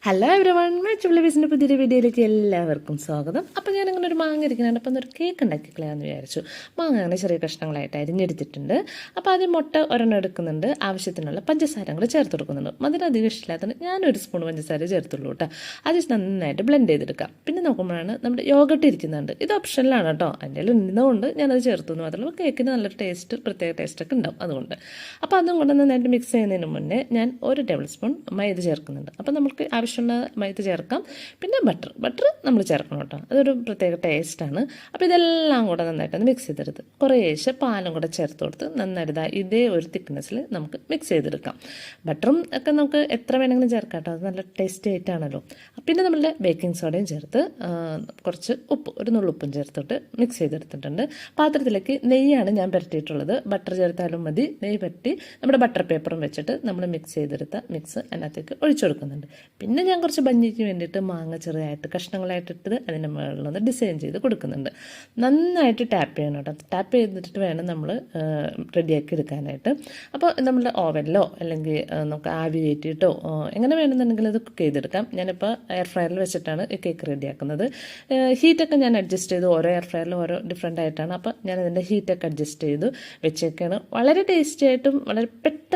Hello every one മെച്ചുള്ള പുതിയൊരു വീഡിയോയിലേക്ക് എല്ലാവർക്കും സ്വാഗതം. അപ്പോൾ ഞാനിങ്ങനെ ഒരു മാങ്ങ ഇരിക്കുന്നുണ്ട്. അപ്പോൾ ഒരു കേക്ക് ഉണ്ടാക്കി കളയാമെന്ന് വിചാരിച്ചു. മാങ്ങ അങ്ങനെ ചെറിയ കഷ്ണങ്ങളായിട്ട് അരിഞ്ഞെടുത്തിട്ടുണ്ട്. അപ്പോൾ ആദ്യം മുട്ട ഒരെണ്ണം എടുക്കുന്നുണ്ട്, ആവശ്യത്തിനുള്ള പഞ്ചസാര കൂടെ ചേർത്ത് കൊടുക്കുന്നുണ്ട്. മധുരം അധികം ഇഷ്ടമില്ലാത്തത് ഞാനൊരു സ്പൂൺ പഞ്ചസാര ചേർത്തുള്ളൂ കേട്ടോ. അത് നന്നായിട്ട് ബ്ലെൻഡ് ചെയ്തെടുക്കാം. പിന്നെ നോക്കുമ്പോഴാണ് നമ്മുടെ യോഗട്ട് ഇരിക്കുന്നുണ്ട്. ഇത് ഓപ്ഷനിലാണ് കേട്ടോ, അതിൻ്റെ ഉള്ളതുകൊണ്ട് ഞാനത് ചേർത്തു എന്ന് മാത്രമല്ല കേക്കിന് നല്ലൊരു പ്രത്യേക ടേസ്റ്റൊക്കെ ഉണ്ടാവും അതുകൊണ്ട്. അപ്പോൾ അതും കൊണ്ട് നന്നായിട്ട് മിക്സ് ചെയ്യുന്നതിന് മുന്നേ ഞാൻ 1 ടേബിൾ സ്പൂൺ മൈദ ചേർക്കുന്നുണ്ട്. അപ്പോൾ നമുക്ക് ആവശ്യമുള്ള മൈദ ചേർക്കാം. പിന്നെ ബട്ടർ നമ്മൾ ചേർക്കണം കേട്ടോ, അതൊരു പ്രത്യേക ടേസ്റ്റാണ്. അപ്പോൾ ഇതെല്ലാം കൂടെ നന്നായിട്ടൊന്ന് മിക്സ് ചെയ്തെടുത്ത് കുറേശ്ശെ പാലും കൂടെ ചേർത്ത് കൊടുത്ത് നന്നായിട്ട് ഇതേ ഒരു തിക്നെസ്സിൽ നമുക്ക് മിക്സ് ചെയ്തെടുക്കാം. ബട്ടറും ഒക്കെ നമുക്ക് എത്ര വേണമെങ്കിലും ചേർക്കാം കേട്ടോ, അത് നല്ല ടേസ്റ്റി ആയിട്ടാണല്ലോ. പിന്നെ നമ്മളുടെ ബേക്കിംഗ് സോഡയും ചേർത്ത് കുറച്ച് ഒരു നുള്ളുപ്പും ചേർത്തിട്ട് മിക്സ് ചെയ്തെടുത്തിട്ടുണ്ട്. പാത്രത്തിലേക്ക് നെയ്യാണ് ഞാൻ പുരട്ടിയിട്ടുള്ളത്. ബട്ടർ ചേർത്താലും മതി, നെയ്യ് പുരട്ടി നമ്മുടെ ബട്ടർ പേപ്പറും വെച്ചിട്ട് നമ്മൾ മിക്സ് ചെയ്തെടുത്ത മിക്സ് അതിനകത്തേക്ക് ഒഴിച്ചു കൊടുക്കുന്നുണ്ട്. പിന്നെ ഞാൻ കുറച്ച് ഭംഗിക്ക് വേണ്ടിയിട്ട് മാങ്ങ ചെറുതായിട്ട് കഷ്ണങ്ങളായിട്ടിട്ട് അതിൻ്റെ മുകളിലൊന്ന് ഡിസൈൻ ചെയ്ത് കൊടുക്കുന്നുണ്ട്. നന്നായിട്ട് ടാപ്പ് ചെയ്യണം കേട്ടോ, ടാപ്പ് ചെയ്തിട്ട് വേണം നമ്മൾ റെഡിയാക്കി എടുക്കാനായിട്ട്. അപ്പോൾ നമ്മുടെ ഓവനിലോ അല്ലെങ്കിൽ നമുക്ക് ആവി കയറ്റിയിട്ടോ എങ്ങനെ വേണമെന്നുണ്ടെങ്കിൽ അത് കുക്ക് ചെയ്തെടുക്കാം. ഞാനിപ്പോൾ എയർ ഫ്രയറിൽ വെച്ചിട്ടാണ് ഈ കേക്ക് റെഡിയാക്കുന്നത്. ഹീറ്റൊക്കെ ഞാൻ അഡ്ജസ്റ്റ് ചെയ്തു, ഓരോ എയർ ഫ്രയറിലും ഓരോ ഡിഫറെൻ്റ് ആയിട്ടാണ്. അപ്പോൾ ഞാനതിൻ്റെ ഹീറ്റൊക്കെ അഡ്ജസ്റ്റ് ചെയ്തു വെച്ചേക്കാണ്. വളരെ ടേസ്റ്റി ആയിട്ടും വളരെ പെട്ടെന്ന്